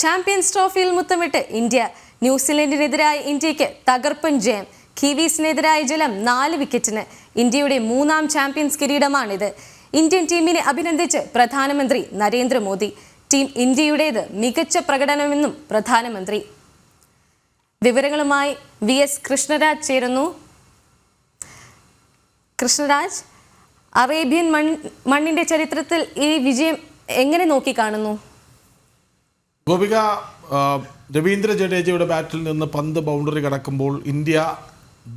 Champions ട്രോഫിയിൽ മുത്തമിട്ട് India. ന്യൂസിലൻഡിനെതിരായ ഇന്ത്യക്ക് തകർപ്പൻ ജയം. കിവീസിനെതിരായ ജയം 4 വിക്കറ്റിന്. ഇന്ത്യയുടെ 3ാം ചാമ്പ്യൻസ് കിരീടമാണിത്. ഇന്ത്യൻ ടീമിനെ അഭിനന്ദിച്ച് പ്രധാനമന്ത്രി നരേന്ദ്രമോദി. ടീം ഇന്ത്യയുടേത് മികച്ച പ്രകടനമെന്നും പ്രധാനമന്ത്രി. വിവരങ്ങളുമായി VS കൃഷ്ണരാജ് ചേരുന്നു. കൃഷ്ണരാജ്, അറേബ്യൻ മണ്ണിന്റെ ചരിത്രത്തിൽ ഈ വിജയം എങ്ങനെ നോക്കിക്കാണുന്നു? ഗോപിക, രവീന്ദ്ര ജഡേജയുടെ ബാറ്റിൽ നിന്ന് പന്ത് ബൗണ്ടറി കടക്കുമ്പോൾ ഇന്ത്യ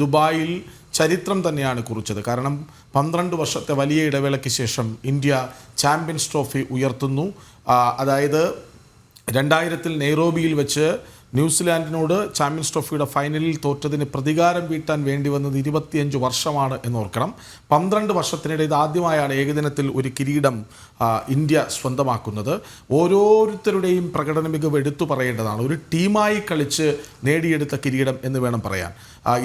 ദുബായിൽ ചരിത്രം തന്നെയാണ് കുറിച്ചത്. കാരണം 12 വർഷത്തെ വലിയ ഇടവേളയ്ക്ക് ശേഷം ഇന്ത്യ ചാമ്പ്യൻസ് ട്രോഫി ഉയർത്തുന്നു. അതായത് 2000 നെയ്റോബിയിൽ വെച്ച് ന്യൂസിലാൻഡിനോട് ചാമ്പ്യൻസ് ട്രോഫിയുടെ ഫൈനലിൽ തോറ്റതിന് പ്രതികാരം വീട്ടാൻ വേണ്ടി വന്നത് 25 വർഷമാണ് എന്നോർക്കണം. 12 വർഷത്തിനിടെ ഇത് ആദ്യമായാണ് ഏകദിനത്തിൽ ഒരു കിരീടം ഇന്ത്യ സ്വന്തമാക്കുന്നത്. ഓരോരുത്തരുടെയും പ്രകടന മികവ് എടുത്തു പറയേണ്ടതാണ്. ഒരു ടീമായി കളിച്ച് നേടിയെടുത്ത കിരീടം എന്ന് വേണം പറയാൻ.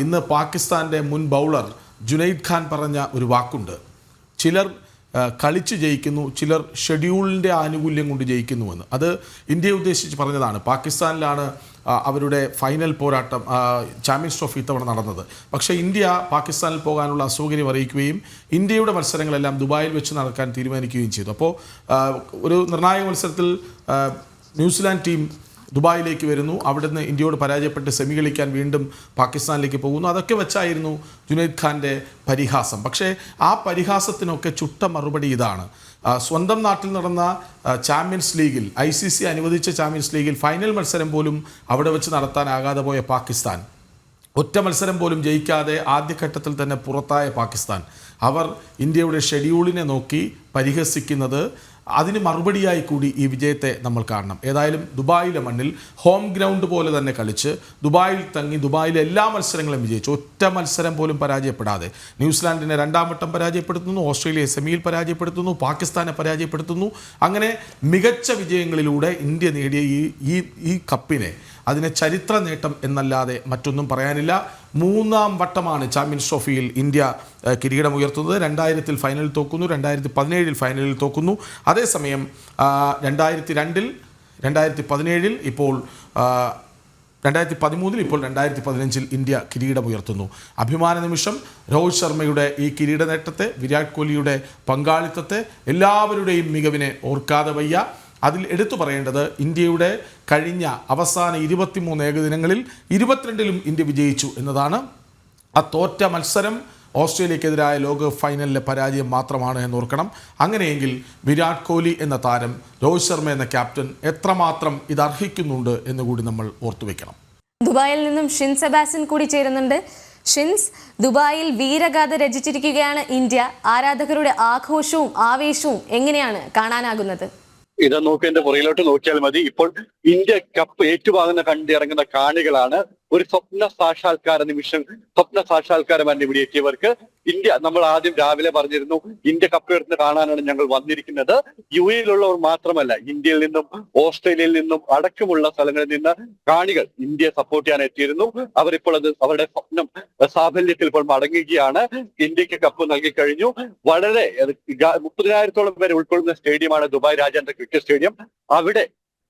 ഇന്ന് പാകിസ്ഥാൻ്റെ മുൻ ബൗളർ ജുനൈദ് ഖാൻ പറഞ്ഞ ഒരു വാക്കുണ്ട്: ചിലർ കളിച്ച് ജയിക്കുന്നു, ചിലർ ഷെഡ്യൂളിൻ്റെ ആനുകൂല്യം കൊണ്ട് ജയിക്കുന്നുവെന്ന്. അത് ഇന്ത്യയെ ഉദ്ദേശിച്ച് പറഞ്ഞതാണ്. പാകിസ്ഥാനിലാണ് അവരുടെ ഫൈനൽ പോരാട്ടം ചാമ്പ്യൻസ് ട്രോഫി ഇത്തവണ നടന്നത്. പക്ഷേ ഇന്ത്യ പാകിസ്ഥാനിൽ പോകാനുള്ള അസൗകര്യം അറിയിക്കുകയും ഇന്ത്യയുടെ മത്സരങ്ങളെല്ലാം ദുബായിൽ വെച്ച് നടക്കാൻ തീരുമാനിക്കുകയും ചെയ്തു. അപ്പോൾ ഒരു നിർണായക മത്സരത്തിൽ ന്യൂസിലാൻഡ് ടീം ദുബായിലേക്ക് വരുന്നു. അവിടുന്ന് ഇന്ത്യയോട് പരാജയപ്പെട്ട് സെമി കളിക്കാൻ വീണ്ടും പാകിസ്ഥാനിലേക്ക് പോകുന്നു. അതൊക്കെ വെച്ചായിരുന്നു ജുനൈദ് ഖാൻ്റെ പരിഹാസം. പക്ഷേ ആ പരിഹാസത്തിനൊക്കെ ചുട്ട മറുപടി ഇതാണ്: സ്വന്തം നാട്ടിൽ നടന്ന ചാമ്പ്യൻസ് ലീഗിൽ, ICC അനുവദിച്ച ചാമ്പ്യൻസ് ലീഗിൽ ഫൈനൽ മത്സരം പോലും അവിടെ വെച്ച് നടത്താനാകാതെ പോയ പാകിസ്ഥാൻ, ഒറ്റ മത്സരം പോലും ജയിക്കാതെ ആദ്യഘട്ടത്തിൽ തന്നെ പുറത്തായ പാകിസ്ഥാൻ, അവർ ഇന്ത്യയുടെ ഷെഡ്യൂളിനെ നോക്കി പരിഹസിക്കുന്നത്, അതിന് മറുപടിയായി കൂടി ഈ വിജയത്തെ നമ്മൾ കാണണം. ഏതായാലും ദുബായിലെ മണ്ണിൽ ഹോം ഗ്രൗണ്ട് പോലെ തന്നെ കളിച്ച് ദുബായിൽ തങ്ങി ദുബായിലെ എല്ലാ മത്സരങ്ങളും വിജയിച്ചു. ഒറ്റ മത്സരം പോലും പരാജയപ്പെടാതെ ന്യൂസിലാൻഡിനെ 2ാം വട്ടം പരാജയപ്പെടുത്തുന്നു, ഓസ്ട്രേലിയയെ സെമിയിൽ പരാജയപ്പെടുത്തുന്നു, പാകിസ്ഥാനെ പരാജയപ്പെടുത്തുന്നു. അങ്ങനെ മികച്ച വിജയങ്ങളിലൂടെ ഇന്ത്യ നേടിയ ഈ കപ്പിനെ, അതിനെ ചരിത്ര നേട്ടം എന്നല്ലാതെ മറ്റൊന്നും പറയാനില്ല. 3ാം വട്ടമാണ് ചാമ്പ്യൻസ് ട്രോഫിയിൽ ഇന്ത്യ കിരീടം ഉയർത്തുന്നത്. 2000 ഫൈനലിൽ തോക്കുന്നു, 2017 ഫൈനലിൽ തോക്കുന്നു. അതേസമയം 2002, 2017, ഇപ്പോൾ 2013, ഇപ്പോൾ 2015 ഇന്ത്യ കിരീടമുയർത്തുന്നു. അഭിമാന നിമിഷം. രോഹിത് ശർമ്മയുടെ ഈ കിരീട നേട്ടത്തെ, വിരാട് കോഹ്ലിയുടെ പങ്കാളിത്തത്തെ, എല്ലാവരുടെയും മികവിനെ ഓർക്കാതെ വയ്യ. അതിൽ എടുത്തു പറയേണ്ടത് ഇന്ത്യയുടെ കഴിഞ്ഞ അവസാന 23 ഏകദിനങ്ങളിൽ 22ലും ഇന്ത്യ വിജയിച്ചു എന്നതാണ്. ആ തോറ്റ മത്സരം ഓസ്ട്രേലിയക്കെതിരായ ലോകകപ്പ് ഫൈനലിലെ പരാജയം മാത്രമാണ് എന്നോർക്കണം. അങ്ങനെയെങ്കിൽ വിരാട് കോഹ്ലി എന്ന താരം, രോഹിത് ശർമ്മ എന്ന ക്യാപ്റ്റൻ എത്രമാത്രം ഇത് അർഹിക്കുന്നുണ്ട് എന്നുകൂടി നമ്മൾ ഓർത്തുവെക്കണം. ദുബായിൽ നിന്നും ഷിൻ സെബാസ്റ്റ്യൻ കൂടി ചേരുന്നുണ്ട്. ഷിൻസ്, ദുബായിൽ വീരഗാഥ രചിച്ചിരിക്കുകയാണ് ഇന്ത്യ. ആരാധകരുടെ ആഘോഷവും ആവേശവും എങ്ങനെയാണ് കാണാനാകുന്നത്? ഇത് നോക്കി എന്റെ പുറയിലോട്ട് നോക്കിയാൽ മതി. ഇപ്പോൾ ഇന്ത്യ കപ്പ് ഏറ്റുവാങ്ങുന്ന കണ്ടിറങ്ങുന്ന കാണികളാണ്. ഒരു സ്വപ്ന സാക്ഷാത്കാര നിമിഷം, സ്വപ്ന സാക്ഷാത്കാരമാണ് ഇവിടെ എത്തിയവർക്ക്. ഇന്ത്യ, നമ്മൾ ആദ്യം രാവിലെ പറഞ്ഞിരുന്നു, ഇന്ത്യ കപ്പുയർത്തുന്ന കാണാനാണ് ഞങ്ങൾ വന്നിരിക്കുന്നത്. UAE-യിലുള്ളവർ മാത്രമല്ല, ഇന്ത്യയിൽ നിന്നും ഓസ്ട്രേലിയയിൽ നിന്നും അടക്കമുള്ള സ്ഥലങ്ങളിൽ നിന്ന് കാണികൾ ഇന്ത്യയെ സപ്പോർട്ട് ചെയ്യാൻ എത്തിയിരുന്നു. അവരിപ്പോൾ അവരുടെ സ്വപ്നം സാഫല്യത്തിൽ ഇപ്പോൾ മടങ്ങുകയാണ്. ഇന്ത്യക്ക് കപ്പ് നൽകി കഴിഞ്ഞു. വളരെ 30,000-ഓളം പേരെ ഉൾക്കൊള്ളുന്ന സ്റ്റേഡിയമാണ് ദുബായ് രാജ്യാന്തര ക്രിക്കറ്റ് സ്റ്റേഡിയം. അവിടെ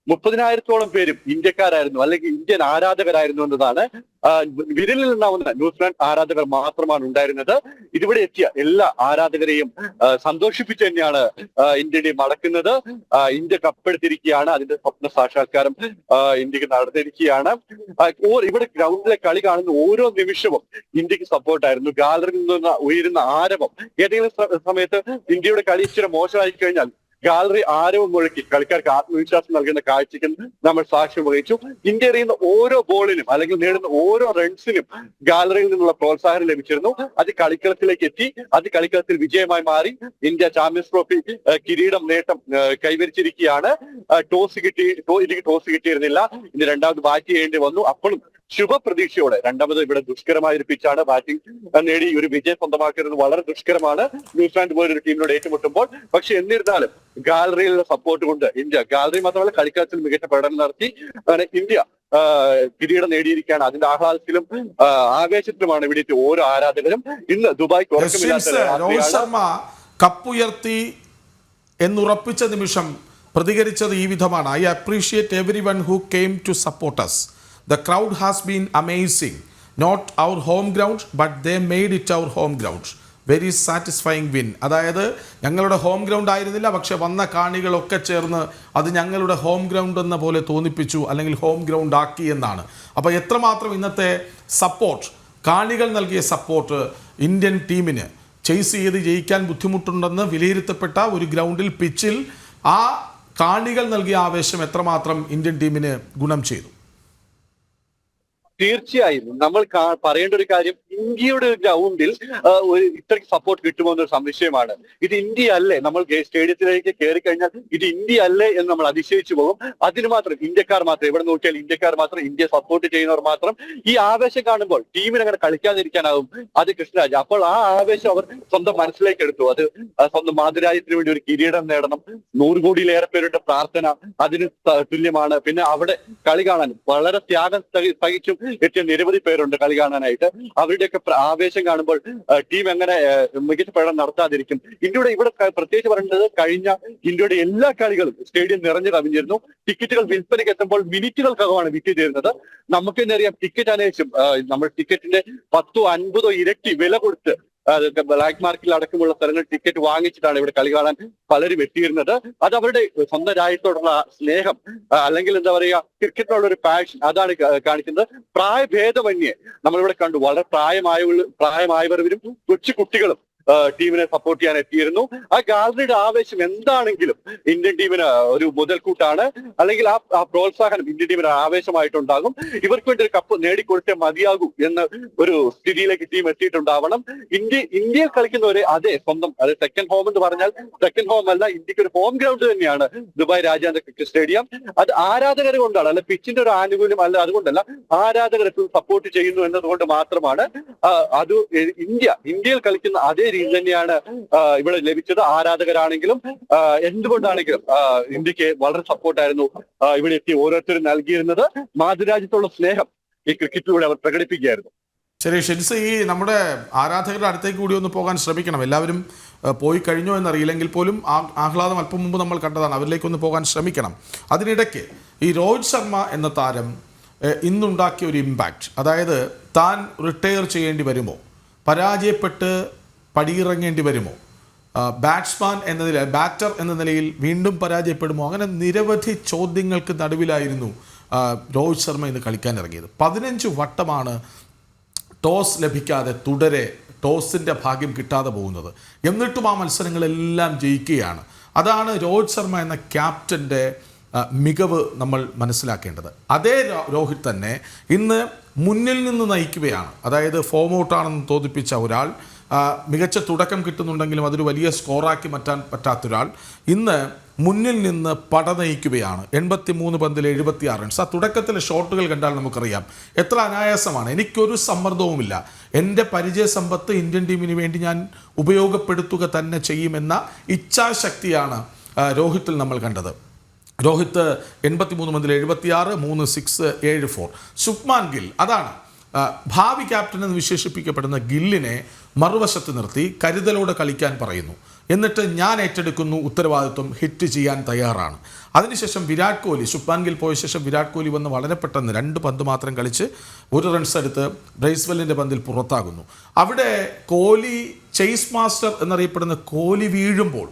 30,000-ഓളം പേരും ഇന്ത്യക്കാരായിരുന്നു, അല്ലെങ്കിൽ ഇന്ത്യൻ ആരാധകരായിരുന്നു എന്നതാണ്. വിരലിൽ നിന്നാവുന്ന ന്യൂസിലാൻഡ് ആരാധകർ മാത്രമാണ് ഉണ്ടായിരുന്നത്. ഇതിവിടെ എത്തിയ എല്ലാ ആരാധകരെയും സന്തോഷിപ്പിച്ച് തന്നെയാണ് ഇന്ത്യൻ ടീം മടക്കുന്നത്. ഇന്ത്യ കപ്പെടുത്തിരിക്കുകയാണ്. അതിന്റെ സ്വപ്ന സാക്ഷാത്കാരം ഇന്ത്യക്ക് നടന്നിരിക്കുകയാണ്. ഇവിടെ ഗ്രൗണ്ടിലെ കളി കാണുന്ന ഓരോ നിമിഷവും ഇന്ത്യക്ക് സപ്പോർട്ടായിരുന്നു. ഗാലറിയിൽ നിന്ന് ഉയരുന്ന ആരവം, ഏതെങ്കിലും സമയത്ത് ഇന്ത്യയുടെ കളി ഇച്ചിരി മോശമായി കഴിഞ്ഞാൽ ഗാലറി ആരവം മുഴക്കി കളിക്കാർക്ക് ആത്മവിശ്വാസം നൽകുന്ന കാഴ്ചയ്ക്ക് നമ്മൾ സാക്ഷ്യം വഹിച്ചു. ഇന്ത്യ എറിയുന്ന ഓരോ ബോളിനും, അല്ലെങ്കിൽ നേടുന്ന ഓരോ റൺസിനും ഗാലറിയിൽ നിന്നുള്ള പ്രോത്സാഹനം ലഭിച്ചിരുന്നു. അത് കളിക്കളത്തിലേക്ക് എത്തി. അത് കളിക്കളത്തിൽ വിജയമായി മാറി. ഇന്ത്യ ചാമ്പ്യൻസ് ട്രോഫി കിരീടം നേട്ടം കൈവരിച്ചിരിക്കുകയാണ്. ടോസ് കിട്ടിയിരുന്നില്ല. ഇനി 2ാമത് ബാറ്റ് ചെയ്യേണ്ടി വന്നു. അപ്പോഴും ശുഭപ്രതീക്ഷയോടെ, 2ാമത് ഇവിടെ ദുഷ്കരമായ ഒരു പിച്ചാണ്, ബാറ്റിംഗ് നേടി ഒരു വിജയം സ്വന്തമാക്കുന്നത് വളരെ ദുഷ്കരമാണ് ന്യൂസിലാൻഡ് പോലൊരു ടീമിനോട് ഏറ്റുമുട്ടുമ്പോൾ. പക്ഷെ എന്നിരുന്നാലും ഗാലറിയിലുള്ള സപ്പോർട്ട് കൊണ്ട് ഇന്ത്യ, ഗാലറി മാത്രമല്ല കളിക്കളത്തിൽ മികച്ച പ്രകടനം നടത്തി. അങ്ങനെ ഇന്ത്യ കിരീടം നേടിയിരിക്കുകയാണ്. അതിന്റെ ആഹ്ലാദത്തിലും ആവേശത്തിലുമാണ് ഇവിടെ ഓരോ ആരാധകരും. ഇന്ന് ദുബായ് രോഹിത് ശർമ്മ കപ്പുയർത്തി എന്നുറപ്പിച്ച നിമിഷം പ്രതികരിച്ചത് ഈ വിധമാണ്: I appreciate everyone who came to support us. The crowd has been amazing. Not our home ground but they made it our home ground. Very satisfying win. അതായത് ഞങ്ങളുടെ ഹോം ഗ്രൗണ്ട് ആയിരുന്നില്ല, പക്ഷെ വന്ന കാണികളൊക്കെ ചേർന്ന് അത് ഞങ്ങളുടെ ഹോം ഗ്രൗണ്ട് എന്ന പോലെ തോന്നിപ്പിച്ചു, അല്ലെങ്കിൽ ഹോം ഗ്രൗണ്ട് ആക്കി എന്നാണ്. അപ്പോൾ എത്രമാത്രം ഇന്നത്തെ സപ്പോർട്ട്, കാണികൾ നൽകിയ സപ്പോർട്ട് ഇന്ത്യൻ ടീമിന് ചേസ് ചെയ്ത് ജയിക്കാൻ ബുദ്ധിമുട്ടുണ്ടെന്ന് വിലയിരുത്തപ്പെട്ട ഒരു ഗ്രൗണ്ടിൽ, പിച്ചിൽ ആ കാണികൾ നൽകിയ ആവേശം എത്രമാത്രം ഇന്ത്യൻ ടീമിന് ഗുണം ചെയ്തു? തീർച്ചയായും നമ്മൾ പറയേണ്ട ഒരു കാര്യം, ഇന്ത്യയുടെ ഒരു ഗ്രൗണ്ടിൽ ഒരു ഇത്രയ്ക്ക് സപ്പോർട്ട് കിട്ടുമോ എന്നൊരു സംശയമാണ്. ഇത് ഇന്ത്യ അല്ലേ? നമ്മൾ സ്റ്റേഡിയത്തിലേക്ക് കയറി കഴിഞ്ഞാൽ ഇത് ഇന്ത്യ അല്ലേ എന്ന് നമ്മൾ അതിശയിച്ചു പോകും. അതിന് മാത്രം ഇന്ത്യക്കാർ മാത്രം, എവിടെ നോക്കിയാൽ ഇന്ത്യക്കാർ മാത്രം, ഇന്ത്യ സപ്പോർട്ട് ചെയ്യുന്നവർ മാത്രം ഈ ആവേശം കാണുമ്പോൾ ടീമിന് അങ്ങനെ കളിക്കാതിരിക്കാനാവും. അത് കൃഷ്ണരാജ് അപ്പോൾ ആ ആവേശം അവർ സ്വന്തം മനസ്സിലേക്ക് എടുത്തു. അത് സ്വന്തം മാതൃരാജ്യത്തിന് വേണ്ടി ഒരു കിരീടം നേടണം, 100 കോടിയിലേറെ പേരുടെ പ്രാർത്ഥന അതിന് തുല്യമാണ്. പിന്നെ അവിടെ കളി കാണാൻ വളരെ ത്യാഗം സഹിച്ചും എത്തിയ നിരവധി പേരുണ്ട് കളി കാണാനായിട്ട്. അവരുടെയൊക്കെ ആവേശം കാണുമ്പോൾ ടീം എങ്ങനെ മികച്ച പ്രകടനം നടത്താതിരിക്കും. ഇന്ത്യയുടെ ഇവിടെ പ്രത്യേകിച്ച് പറയേണ്ടത്, കഴിഞ്ഞ ഇന്ത്യയുടെ എല്ലാ കളികളും സ്റ്റേഡിയം നിറഞ്ഞു കവിഞ്ഞിരുന്നു. ടിക്കറ്റുകൾ വിൽപ്പനയ്ക്ക് എത്തുമ്പോൾ മിനിറ്റുകൾക്കകമാണ് വിറ്റ് ചേരുന്നത്. നമുക്ക് തന്നെ അറിയാം, ടിക്കറ്റ് അന്വേഷിച്ചും നമ്മൾ ടിക്കറ്റിന്റെ 10 50 ഇരട്ടി വില കൊടുത്ത് ബ്ലാക്ക് മാർക്കറ്റിൽ അടക്കമുള്ള സ്ഥലങ്ങൾ ടിക്കറ്റ് വാങ്ങിച്ചിട്ടാണ് ഇവിടെ കളി കാണാൻ പലരും എത്തിയിരുന്നത്. അത് അവരുടെ സ്വന്തം രാജ്യത്തോടുള്ള സ്നേഹം, അല്ലെങ്കിൽ എന്താ പറയുക, ക്രിക്കറ്റിനുള്ള ഒരു പാഷൻ, അതാണ് കാണിക്കുന്നത്. പ്രായഭേദമന്യേ നമ്മളിവിടെ കണ്ടു, വളരെ പ്രായമായവരും കൊച്ചു കുട്ടികളും ടീമിനെ സപ്പോർട്ട് ചെയ്യാൻ എത്തിയിരുന്നു. ആ ഗാലറിയുടെ ആവേശം എന്താണെങ്കിലും ഇന്ത്യൻ ടീമിന് ഒരു മുതൽക്കൂട്ടാണ്, അല്ലെങ്കിൽ ആ പ്രോത്സാഹനം ഇന്ത്യൻ ടീമിന് ആവേശമായിട്ടുണ്ടാകും. ഇവർക്ക് വേണ്ടി ഒരു കപ്പ് നേടിക്കൊടുത്തേ മതിയാകൂ എന്ന ഒരു സ്ഥിതിയിലേക്ക് ടീം എത്തിയിട്ടുണ്ടാവണം. ഇന്ത്യയിൽ കളിക്കുന്നവരെ അതെ സ്വന്തം, അത് സെക്കൻഡ് ഹോം എന്ന് പറഞ്ഞാൽ സെക്കൻഡ് ഹോം അല്ല, ഇന്ത്യക്ക് ഒരു ഹോം ഗ്രൗണ്ട് തന്നെയാണ് ദുബായ് രാജ്യാന്തര ക്രിക്കറ്റ് സ്റ്റേഡിയം. അത് ആരാധകർ കൊണ്ടാണ്, അല്ല പിച്ചിന്റെ ഒരു ആനുകൂല്യം അല്ല, അതുകൊണ്ടല്ല, ആരാധകർ എപ്പോഴും സപ്പോർട്ട് ചെയ്യുന്നു എന്നതുകൊണ്ട് മാത്രമാണ്. അത് ഇന്ത്യയിൽ കളിക്കുന്ന അതേ രീതി തന്നെയാണ് ഇവിടെ ലഭിച്ചത്. ആരാധകരാണെങ്കിലും എന്തുകൊണ്ടാണെങ്കിലും ഇന്ത്യക്ക് വളരെ സപ്പോർട്ടായിരുന്നു ഇവിടെ എത്തി ഓരോരുത്തരും നൽകിയിരുന്നത്. മാതൃരാജ്യത്തുള്ള സ്നേഹം ഈ ക്രിക്കറ്റിലൂടെ അവർ പ്രകടിപ്പിക്കുകയായിരുന്നു. ശരി ഷിൻസ്, ഈ നമ്മുടെ ആരാധകരുടെ അടുത്തേക്ക് കൂടി ഒന്ന് പോകാൻ ശ്രമിക്കണം. എല്ലാവരും പോയി കഴിഞ്ഞോ എന്നറിയില്ലെങ്കിൽ പോലും ആഹ്ലാദം അല്പം മുമ്പ് നമ്മൾ കണ്ടതാണ്, അവരിലേക്കൊന്ന് പോകാൻ ശ്രമിക്കണം. അതിനിടയ്ക്ക് ഈ രോഹിത് ശർമ്മ എന്ന താരം ഇന്നുണ്ടാക്കിയ ഒരു ഇമ്പാക്റ്റ്, അതായത് താൻ റിട്ടയർ ചെയ്യേണ്ടി വരുമോ, പരാജയപ്പെട്ട് പടിയിറങ്ങേണ്ടി വരുമോ, ബാറ്റ്സ്മാൻ എന്ന നിലയിൽ, ബാറ്റർ എന്ന നിലയിൽ വീണ്ടും പരാജയപ്പെടുമോ, അങ്ങനെ നിരവധി ചോദ്യങ്ങൾക്ക് നടുവിലായിരുന്നു രോഹിത് ശർമ്മ ഇന്ന് കളിക്കാനിറങ്ങിയത്. 15 വട്ടമാണ് ടോസ് ലഭിക്കാതെ തുടരെ ടോസിൻ്റെ ഭാഗ്യം കിട്ടാതെ പോകുന്നത്. എന്നിട്ടും ആ മത്സരങ്ങളെല്ലാം ജയിക്കുകയാണ്. അതാണ് രോഹിത് ശർമ്മ എന്ന ക്യാപ്റ്റൻ്റെ മികവ് നമ്മൾ മനസ്സിലാക്കേണ്ടത്. അതേ രോഹിത് തന്നെ ഇന്ന് മുന്നിൽ നിന്ന് നയിക്കുകയാണ്. അതായത് ഫോം ഔട്ടാണെന്ന് തോന്നിപ്പിച്ച ഒരാൾ, മികച്ച തുടക്കം കിട്ടുന്നുണ്ടെങ്കിലും അതൊരു വലിയ സ്കോറാക്കി മാറ്റാൻ പറ്റാത്തൊരാൾ ഇന്ന് മുന്നിൽ നിന്ന് പട നയിക്കുകയാണ്. 83 പന്തിൽ 76 റൺസ്. ആ തുടക്കത്തിലെ ഷോട്ടുകൾ കണ്ടാൽ നമുക്കറിയാം എത്ര അനായാസമാണ്. എനിക്കൊരു സമ്മർദ്ദവുമില്ല, എൻ്റെ പരിചയസമ്പത്ത് ഇന്ത്യൻ ടീമിന് വേണ്ടി ഞാൻ ഉപയോഗപ്പെടുത്തുക തന്നെ ചെയ്യുമെന്ന ഇച്ഛാശക്തിയാണ് രോഹിത്തിൽ നമ്മൾ കണ്ടത്. രോഹിത് 83 പന്തിൽ 76, 3 6, 7 4. ശുഭ്മാൻ ഗിൽ, അതാണ് ഭാവി ക്യാപ്റ്റൻ എന്ന് വിശേഷിപ്പിക്കപ്പെടുന്ന ഗില്ലിനെ മറുവശത്ത് നിർത്തി കരുതലോടെ കളിക്കാൻ പറയുന്നു. എന്നിട്ട് ഞാൻ ഏറ്റെടുക്കുന്നു ഉത്തരവാദിത്വം, ഹിറ്റ് ചെയ്യാൻ തയ്യാറാണ്. അതിനുശേഷം വിരാട് കോഹ്ലി, ശുഭ്മാൻ ഗിൽ പോയ ശേഷം വിരാട് കോഹ്ലി വന്ന് വളരെ പെട്ടെന്ന് 2 പന്ത് മാത്രം കളിച്ച് 1 റൺസ് എടുത്ത് ബ്രേസ്വെല്ലിൻ്റെ പന്തിൽ പുറത്താകുന്നു. അവിടെ കോഹ്ലി ചേസ് മാസ്റ്റർ എന്നറിയപ്പെടുന്ന കോഹ്ലി വീഴുമ്പോൾ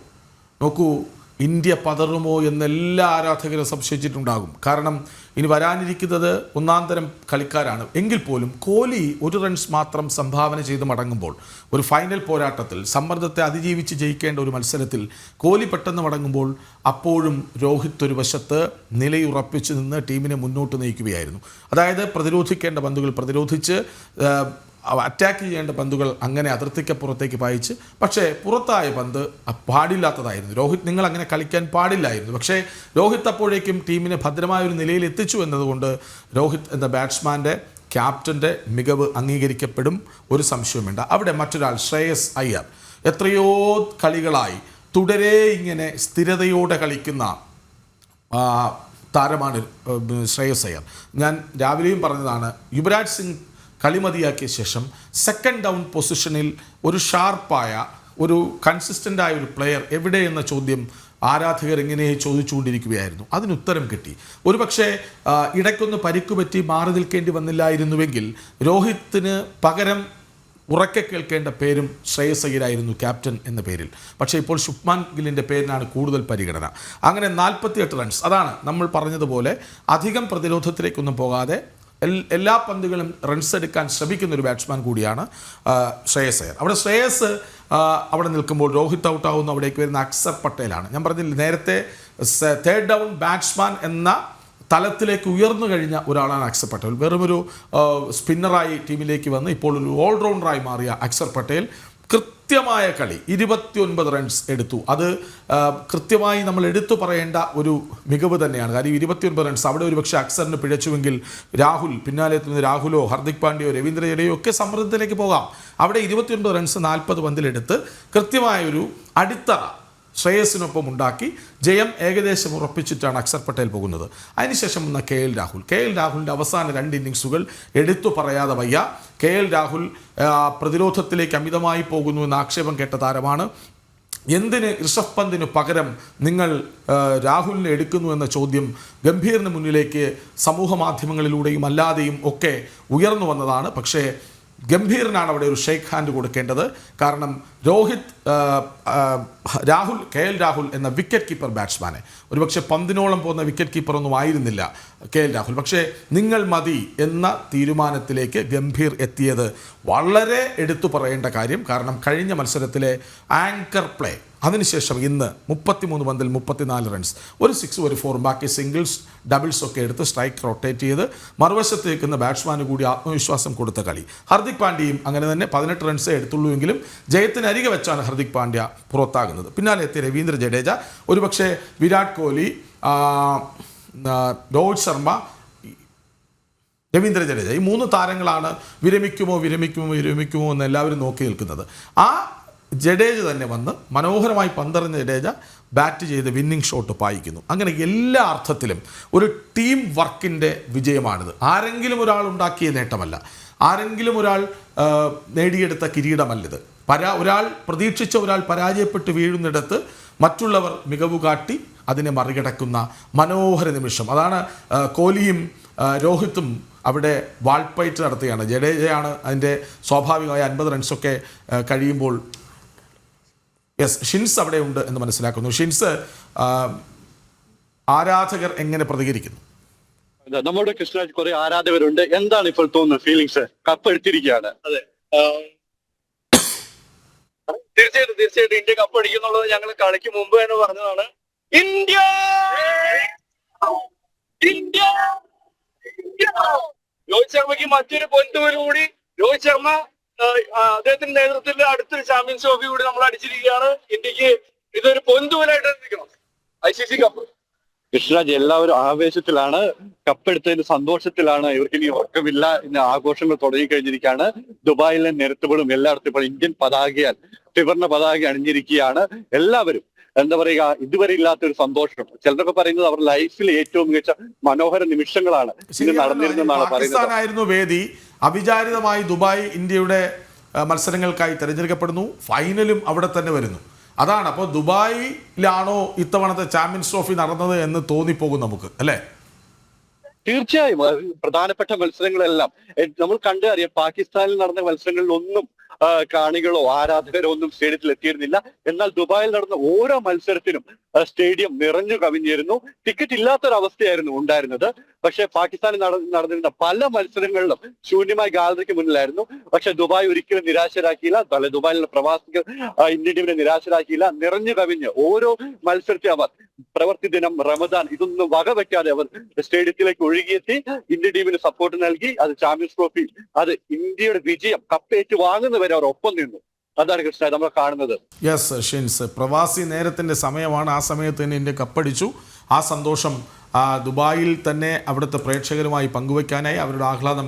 നോക്കൂ, ഇന്ത്യ പതറുമോ എന്നെല്ലാ ആരാധകരും സംശയിച്ചിട്ടുണ്ടാകും. കാരണം ഇനി വരാനിരിക്കുന്നത് ഒന്നാം തരം കളിക്കാരാണ്. എങ്കിൽ പോലും കോഹ്ലി 1 റൺസ് മാത്രം സംഭാവന ചെയ്ത് മടങ്ങുമ്പോൾ, ഒരു ഫൈനൽ പോരാട്ടത്തിൽ സമ്മർദ്ദത്തെ അതിജീവിച്ച് ജയിക്കേണ്ട ഒരു മത്സരത്തിൽ കോഹ്ലി പെട്ടെന്ന് മടങ്ങുമ്പോൾ, അപ്പോഴും രോഹിത് ഒരു വശത്ത് നിലയുറപ്പിച്ച് നിന്ന് ടീമിനെ മുന്നോട്ട് നയിക്കുകയായിരുന്നു. അതായത് പ്രതിരോധിക്കേണ്ട പന്തുകൾ പ്രതിരോധിച്ച്, അറ്റാക്ക് ചെയ്യേണ്ട പന്തുകൾ അങ്ങനെ അതിർത്തിക്കപ്പുറത്തേക്ക് പായിച്ച്, പക്ഷേ പുറത്തായ പന്ത് പാടില്ലാത്തതായിരുന്നു. രോഹിത്, നിങ്ങൾ അങ്ങനെ കളിക്കാൻ പാടില്ലായിരുന്നു. പക്ഷേ രോഹിത് അപ്പോഴേക്കും ടീമിനെ ഭദ്രമായൊരു നിലയിൽ എത്തിച്ചു എന്നതുകൊണ്ട് രോഹിത് എന്ന ബാറ്റ്സ്മാൻ്റെ, ക്യാപ്റ്റൻ്റെ മികവ് അംഗീകരിക്കപ്പെടും, ഒരു സംശയവും വേണ്ട. അവിടെ മറ്റൊരാൾ ശ്രേയസ് അയ്യർ, എത്രയോ കളികളായി തുടരെ ഇങ്ങനെ സ്ഥിരതയോടെ കളിക്കുന്ന താരമാണ് ശ്രേയസ് അയ്യർ. ഞാൻ രാവിലെയും പറഞ്ഞതാണ്, യുവരാജ് സിംഗ് കളി മതിയാക്കിയ ശേഷം സെക്കൻഡ് ഡൗൺ പൊസിഷനിൽ ഒരു ഷാർപ്പായ, ഒരു കൺസിസ്റ്റൻ്റായ ഒരു പ്ലെയർ എവിടെ എന്ന ചോദ്യം ആരാധകർ ഇങ്ങനെ ചോദിച്ചുകൊണ്ടിരിക്കുകയായിരുന്നു. അതിനുത്തരം കിട്ടി. ഒരുപക്ഷെ ഇടയ്ക്കൊന്ന് പരിക്കുപറ്റി മാറി നിൽക്കേണ്ടി വന്നില്ലായിരുന്നുവെങ്കിൽ രോഹിത്തിന് പകരം ഉറക്കെ കേൾക്കേണ്ട പേരും ശ്രേയസ് അയ്യരായിരുന്നു ക്യാപ്റ്റൻ എന്ന പേരിൽ. പക്ഷേ ഇപ്പോൾ ശുഭ്മാൻ ഗില്ലിൻ്റെ പേരിനാണ് കൂടുതൽ പരിഗണന. അങ്ങനെ 48 റൺസ്. അതാണ് നമ്മൾ പറഞ്ഞതുപോലെ അധികം പ്രതിരോധത്തിലേക്കൊന്നും പോകാതെ എല്ലാ പന്തുകളും റൺസ് എടുക്കാൻ ശ്രമിക്കുന്ന ഒരു ബാറ്റ്സ്മാൻ കൂടിയാണ് ശ്രേയസ് അയ്യർ. അവിടെ ശ്രേയസ് അവിടെ നിൽക്കുമ്പോൾ രോഹിത് ഔട്ടാവുന്നു. അവിടേക്ക് വരുന്ന അക്സർ പട്ടേലാണ്. ഞാൻ പറഞ്ഞില്ല, നേരത്തെ തേർഡ് ഡൗൺ ബാറ്റ്സ്മാൻ എന്ന തലത്തിലേക്ക് ഉയർന്നു കഴിഞ്ഞ ഒരാളാണ് അക്സർ പട്ടേൽ. വെറുമൊരു സ്പിന്നറായി ടീമിലേക്ക് വന്ന് ഇപ്പോൾ ഒരു ഓൾറൗണ്ടറായി മാറിയ അക്സർ പട്ടേൽ കൃത്യമായ കളി 29 റൺസ് എടുത്തു. അത് കൃത്യമായി നമ്മൾ എടുത്തു പറയേണ്ട ഒരു മികവ് തന്നെയാണ്. കാര്യം 29 റൺസ് അവിടെ ഒരു പക്ഷേ അക്സറിന് പിഴച്ചുവെങ്കിൽ രാഹുൽ, പിന്നാലെ എത്തുന്ന രാഹുലോ ഹർദിക് പാണ്ഡ്യയോ രവീന്ദ്ര ജഡേജയോ ഒക്കെ സമ്മർദ്ദത്തിലേക്ക് പോകാം. അവിടെ 29 റൺസ് 40 പന്തിലെടുത്ത് കൃത്യമായൊരു അടിത്തറ ശ്രേയസിനൊപ്പം ഉണ്ടാക്കി ജയം ഏകദേശം ഉറപ്പിച്ചിട്ടാണ് അക്സർ പട്ടേൽ പോകുന്നത്. അതിനുശേഷം വന്ന കെ എൽ രാഹുലിൻ്റെ അവസാന 2 ഇന്നിങ്സുകൾ എടുത്തു പറയാതെ വയ്യ. കെ എൽ രാഹുൽ പ്രതിരോധത്തിലേക്ക് അമിതമായി പോകുന്നു എന്ന ആക്ഷേപം കേട്ട താരമാണ്. എന്തിന് ഋഷഭ് പന്തിന് പകരം നിങ്ങൾ രാഹുലിനെ എടുക്കുന്നു എന്ന ചോദ്യം ഗംഭീറിന് മുന്നിലേക്ക് സമൂഹ മാധ്യമങ്ങളിലൂടെയും അല്ലാതെയും ഒക്കെ ഉയർന്നു വന്നതാണ്. പക്ഷേ ഗംഭീറിനാണ് അവിടെ ഒരു ഷേക്ക് ഹാൻഡ് കൊടുക്കേണ്ടത്. കാരണം കെ എൽ രാഹുൽ എന്ന വിക്കറ്റ് കീപ്പർ ബാറ്റ്സ്മാനെ, ഒരുപക്ഷെ പന്തിനോളം പോകുന്ന വിക്കറ്റ് കീപ്പറൊന്നും ആയിരുന്നില്ല കെ എൽ രാഹുൽ. പക്ഷേ നിങ്ങൾ മതി എന്ന തീരുമാനത്തിലേക്ക് ഗംഭീർ എത്തിയത് വളരെ എടുത്തു പറയേണ്ട കാര്യം. കാരണം കഴിഞ്ഞ മത്സരത്തിലെ ആങ്കർ പ്ലേ, അതിനുശേഷം ഇന്ന് 33 പന്തിൽ 34 റൺസ്, ഒരു 6 ഒരു 4, ബാക്കി സിംഗിൾസ് ഡബിൾസ് ഒക്കെ എടുത്ത് സ്ട്രൈക്ക് റൊട്ടേറ്റ് ചെയ്ത് മറുവശത്ത് നിൽക്കുന്ന ബാറ്റ്സ്മാന് കൂടി ആത്മവിശ്വാസം കൊടുത്ത കളി. ഹർദിക് പാണ്ഡ്യയും അങ്ങനെ തന്നെ 18 റൺസേ എടുത്തുള്ളൂ എങ്കിലും ജയത്തിനരികെ വെച്ചാണ് ഹർദിക് പാണ്ഡ്യ പുറത്താകുന്നത്. പിന്നാലെ എത്തിയ രവീന്ദ്ര ജഡേജ, ഒരുപക്ഷെ വിരാട് കോഹ്ലി, രോഹിത് ശർമ്മ, രവീന്ദ്ര ജഡേജ, ഈ 3 താരങ്ങളാണ് വിരമിക്കുമോ എന്ന് എല്ലാവരും നോക്കി നിൽക്കുന്നത്. ആ ജഡേജ തന്നെ വന്ന് മനോഹരമായി പന്തെറിഞ്ഞ ജഡേജ ബാറ്റ് ചെയ്ത് വിന്നിംഗ് ഷോട്ട് പായിക്കുന്നു. അങ്ങനെ എല്ലാ അർത്ഥത്തിലും ഒരു ടീം വർക്കിൻ്റെ വിജയമാണിത്. ആരെങ്കിലും ഒരാൾ ഉണ്ടാക്കിയ നേട്ടമല്ല, ആരെങ്കിലും ഒരാൾ നേടിയെടുത്ത കിരീടമല്ലിത്. ഒരാൾ പ്രതീക്ഷിച്ച ഒരാൾ പരാജയപ്പെട്ട് വീഴുന്നിടത്ത് മറ്റുള്ളവർ മികവ് കാട്ടി അതിനെ മറികടക്കുന്ന മനോഹര നിമിഷം. അതാണ് കോഹ്ലിയും രോഹിത്തും അവിടെ വാൾപ്പയറ്റ് നടത്തുകയാണ്. ജഡേജയാണ് അതിൻ്റെ സ്വാഭാവികമായ 50 റൺസൊക്കെ കഴിയുമ്പോൾ ഷിൻസ് അവിടെ ഉണ്ട് എന്ന് മനസ്സിലാക്കുന്നു. ഷിൻസ്, ആരാധകർ എങ്ങനെ പ്രതികരിക്കുന്നു? നമ്മുടെ കൃഷ്ണരാജ് കുറെ ആരാധകരുണ്ട്. എന്താണ് ഇപ്പോൾ തോന്നുന്നത് ഫീലിങ്സ്? കപ്പ് എടുത്തിരിക്കുകയാണ്. അതെ, തീർച്ചയായിട്ടും ഇന്ത്യ കപ്പ് അടിക്കുന്നുള്ളത് ഞങ്ങൾ കളിക്ക് മുമ്പ് തന്നെ പറഞ്ഞതാണ്. ഇന്ത്യ രോഹിത് ശർമ്മയ്ക്ക് മറ്റൊരു പൊൻതൂവലുകൂടി, രോഹിത് ശർമ്മ അദ്ദേഹത്തിന്റെ നേതൃത്വത്തിൽ അടുത്തൊരു ചാമ്പ്യൻസ് ട്രോഫി കൂടി നമ്മൾ അടിച്ചിരിക്കുകയാണ്. ഇന്ത്യക്ക് ഇതൊരു പൊൻതൂവലായിട്ട് എത്തിക്കണം, ICC കപ്പ്. കൃഷ്ണരാജ്, എല്ലാവരും ആവേശത്തിലാണ്, കപ്പെടുത്തതിന്റെ സന്തോഷത്തിലാണ്. ഇവർക്ക് ഇനി ഉറക്കമില്ല, ഇന്ന് ആഘോഷങ്ങൾ തുടങ്ങിക്കഴിഞ്ഞിരിക്കുകയാണ്. ദുബായിലെ നിരത്തുകളും എല്ലായിടത്തും ഇപ്പോൾ ഇന്ത്യൻ പതാകയാൽ, ത്രിവർണ്ണ പതാക അണിഞ്ഞിരിക്കുകയാണ്. എല്ലാവരും എന്താ പറയുക, ഇതുവരെ ഇല്ലാത്തൊരു സന്തോഷം. ചിലരൊക്കെ പറയുന്നത് അവർ ലൈഫിൽ ഏറ്റവും മികച്ച മനോഹര നിമിഷങ്ങളാണ് ഇന്ന് നടന്നിരുന്നതെന്നാണ് പറയുന്നത്. പാകിസ്ഥാനായിരുന്നു വേദി. അവിചാരിതമായി ദുബായ് ഇന്ത്യയുടെ മത്സരങ്ങൾക്കായി തിരഞ്ഞെടുക്കപ്പെടുന്നു. ഫൈനലും അവിടെ തന്നെ വരുന്നു. അതാണ്. അപ്പോൾ ദുബായിലാണോ ഇത്തവണത്തെ ചാമ്പ്യൻസ് ട്രോഫി നടന്നത് എന്ന് തോന്നിപ്പോകും നമുക്ക്, അല്ലേ? തീർച്ചയായും പ്രധാനപ്പെട്ട മത്സരങ്ങളെല്ലാം നമ്മൾ കണ്ടു അറിയാം. പാകിസ്ഥാനിൽ നടന്ന മത്സരങ്ങളിലൊന്നും കാണികളോ ആരാധകരോ ഒന്നും സ്റ്റേഡിയത്തിൽ എത്തിയിരുന്നില്ല. എന്നാൽ ദുബായിൽ നടന്ന ഓരോ മത്സരത്തിനും സ്റ്റേഡിയം നിറഞ്ഞു കവിഞ്ഞിരുന്നു. ടിക്കറ്റ് ഇല്ലാത്തൊരവസ്ഥയായിരുന്നു ഉണ്ടായിരുന്നത്. പക്ഷെ പാകിസ്ഥാനിൽ നടന്നിരുന്ന പല മത്സരങ്ങളിലും ശൂന്യമായ ഗാലറിക്ക് മുന്നിലായിരുന്നു. പക്ഷെ ദുബായ് ഒരിക്കലും നിരാശരാക്കിയില്ല. ദുബായിലുള്ള പ്രവാസികൾ ഇന്ത്യൻ ടീമിനെ നിരാശരാക്കിയില്ല. നിറഞ്ഞു കവിഞ്ഞ് ഓരോ മത്സരത്തെ അവർ പ്രവൃത്തി ദിനം, റമദാൻ ഇതൊന്നും വകവെക്കാതെ അവർ സ്റ്റേഡിയത്തിലേക്ക് ഒഴുകിയെത്തി ഇന്ത്യൻ ടീമിന് സപ്പോർട്ട് നൽകി. അത് ചാമ്പ്യൻസ് ട്രോഫി, അത് ഇന്ത്യയുടെ വിജയം കപ്പേറ്റ് വാങ്ങുന്നവരെ അവർ ഒപ്പം നിന്നു. അതാണ് കൃഷ്ണ നമ്മൾ കാണുന്നത്. യെസ് ഷിൻസ്, പ്രവാസി നേരത്തിൻ്റെ സമയമാണ്. ആ സമയത്ത് തന്നെ ഇന്ത്യ കപ്പടിച്ചു. ആ സന്തോഷം ദുബായിൽ തന്നെ അവിടുത്തെ പ്രേക്ഷകരുമായി പങ്കുവയ്ക്കാനായി, അവരുടെ ആഹ്ലാദം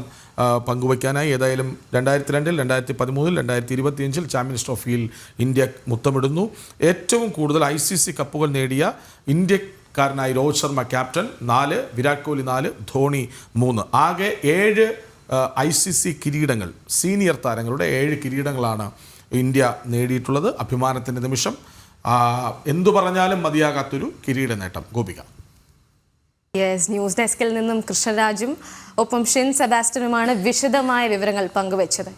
പങ്കുവയ്ക്കാനായി ഏതായാലും 2002, 2013, 2025 ചാമ്പ്യൻസ് ട്രോഫിയിൽ ഇന്ത്യ മുത്തമിടുന്നു. ഏറ്റവും കൂടുതൽ ICC കപ്പുകൾ നേടിയ ഇന്ത്യക്കാരനായി രോഹിത് ശർമ്മ ക്യാപ്റ്റൻ 4, വിരാട് കോഹ്ലി 4, ധോണി 3. ആകെ 7 ICC കിരീടങ്ങൾ, സീനിയർ താരങ്ങളുടെ 7 കിരീടങ്ങളാണ് ഇന്ത്യ നേടിയിട്ടുള്ളത്. അഭിമാനത്തിൻ്റെ നിമിഷം. എന്തു പറഞ്ഞാലും മതിയാകാത്തൊരു കിരീട നേട്ടം. ഗോപിക. യെസ്, ന്യൂസ് ഡെസ്കിൽ നിന്നും കൃഷ്ണരാജും ഒപ്പം ഷിൻ സെബാസ്റ്റ്യനുമാണ് വിശദമായ വിവരങ്ങൾ പങ്കുവച്ചത്.